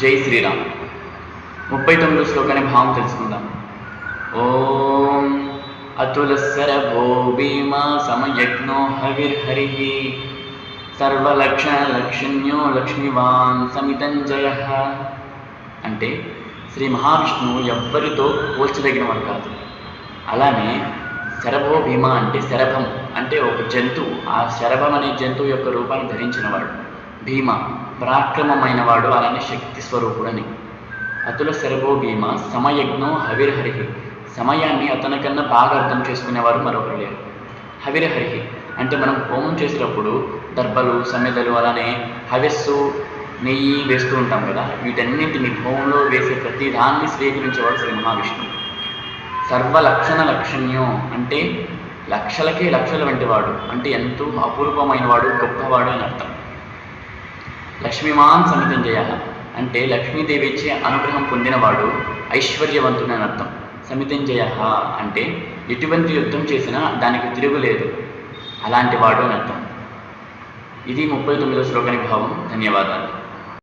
జై శ్రీరామ్. 39 శ్లోకాన్ని భావం తెలుసుకుందాం. ఓం అతులశరభో భీమా సమయజ్ఞో హవిర్హరిః సర్వలక్షణలక్షణ్యో లక్ష్మీవాన్ సమితంజయః. అంటే శ్రీ మహావిష్ణువు ఎవ్వరితో పోల్చదగినవాడు కాదు. అలానే శరభో భీమ అంటే శరభం అంటే ఒక జంతువు, ఆ శరభం అనే జంతువు యొక్క రూపాన్ని ధరించినవాడు. భీమ పరాక్రమమైన వాడు, అలానే శక్తి స్వరూపుడని. అతుల శరభో భీమ సమయజ్ఞో హవిర్హరి, సమయాన్ని అతనికన్నా బాగా అర్థం చేసుకునేవారు మరొకరు లేరు. హవిర్హరి అంటే మనం హోమం చేసేటప్పుడు దర్భలు సమ్మెదలు అలానే హవిస్సు నెయ్యి వేస్తూ ఉంటాం కదా, వీటన్నింటిని హోమంలో వేసే ప్రతి దాన్ని స్వీకరించేవాడు శ్రీ మహావిష్ణువు. సర్వలక్షణ లక్షణ్యం అంటే లక్షలకే లక్షల వంటి వాడు, అంటే ఎంతో అపూర్వమైన వాడు, గొప్పవాడు అని అర్థం. లక్ష్మీమాన్ సమితంజయ అంటే లక్ష్మీదేవి ఇచ్చే అనుగ్రహం పొందినవాడు, ఐశ్వర్యవంతుడు అని అర్థం. సమితంజయ అంటే ఎటువంటి యుద్ధం చేసినా దానికి తిరుగులేదు, అలాంటి వాడు అని అర్థం. ఇది 39వ శ్లోకానికి భావం. ధన్యవాదాలు.